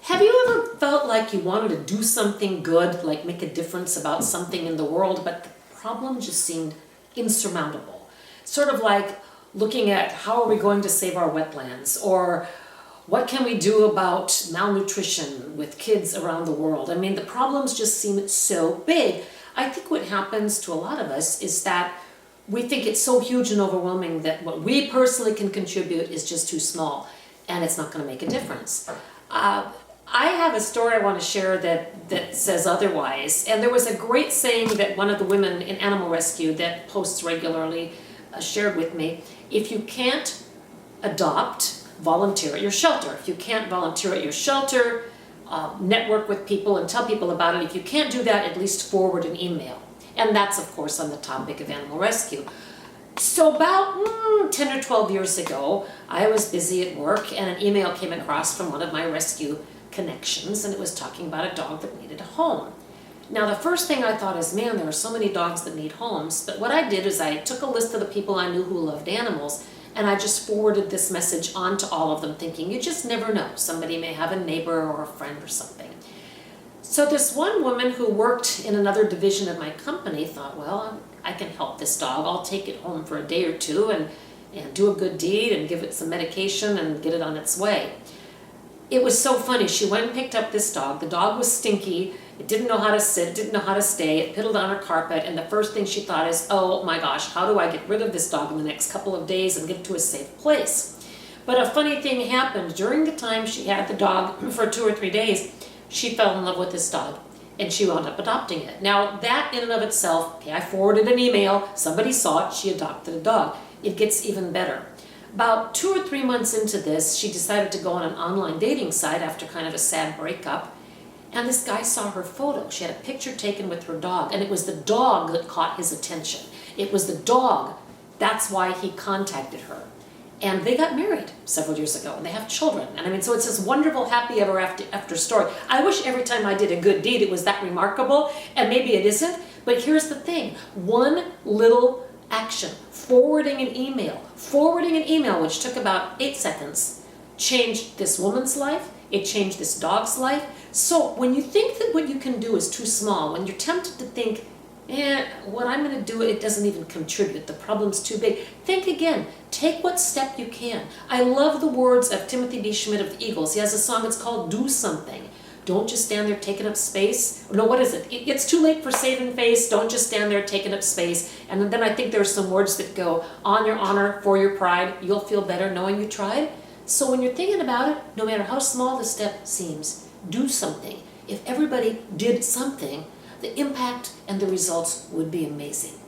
Have you ever felt like you wanted to do something good, like make a difference about something in the world, but the problem just seemed insurmountable? Sort of like looking at how are we going to save our wetlands, or what can we do about malnutrition with kids around the world? I mean, the problems just seem so big. I think what happens to a lot of us is that we think it's so huge and overwhelming that what we personally can contribute is just too small, and it's not going to make a difference. I have a story I want to share that says otherwise. And there was a great saying that one of the women in Animal Rescue that posts regularly shared with me. If you can't adopt, volunteer at your shelter. If you can't volunteer at your shelter, network with people and tell people about it. If you can't do that, at least forward an email. And that's, of course, on the topic of animal rescue. So about 10 or 12 years ago, I was busy at work and an email came across from one of my rescue connections, and it was talking about a dog that needed a home. Now, the first thing I thought is, man, there are so many dogs that need homes. But what I did is I took a list of the people I knew who loved animals, and I just forwarded this message on to all of them, thinking, you just never know. Somebody may have a neighbor or a friend or something. So this one woman who worked in another division of my company thought, well, I can help this dog. I'll take it home for a day or two and do a good deed and give it some medication and get it on its way. It was so funny. She went and picked up this dog. The dog was stinky. It didn't know how to sit, didn't know how to stay. It piddled on her carpet, and the first thing she thought is, oh my gosh, how do I get rid of this dog in the next couple of days and get it to a safe place? But a funny thing happened. During the time she had the dog for 2 or 3 days, she fell in love with this dog, and she wound up adopting it. Now, that in and of itself, okay, I forwarded an email, somebody saw it, she adopted a dog. It gets even better. About 2 or 3 months into this, she decided to go on an online dating site after kind of a sad breakup. And this guy saw her photo. She had a picture taken with her dog, and it was the dog that caught his attention. It was the dog. That's why he contacted her. And they got married several years ago, and they have children. And I mean, so it's this wonderful happy ever after story. I wish every time I did a good deed, it was that remarkable, and maybe it isn't. But here's the thing. One little action, forwarding an email, which took about 8 seconds, changed this woman's life. It changed this dog's life. So when you think that what you can do is too small, when you're tempted to think, what I'm going to do, it doesn't even contribute, the problem's too big, think again. Take what step you can. I love the words of Timothy D. Schmidt of the Eagles. He has a song, it's called Do Something. Don't just stand there taking up space. No, what is it? It's too late for saving face. Don't just stand there taking up space. And then I think there's some words that go, on your honor, for your pride, you'll feel better knowing you tried. So when you're thinking about it, no matter how small the step seems, do something. If everybody did something, the impact and the results would be amazing.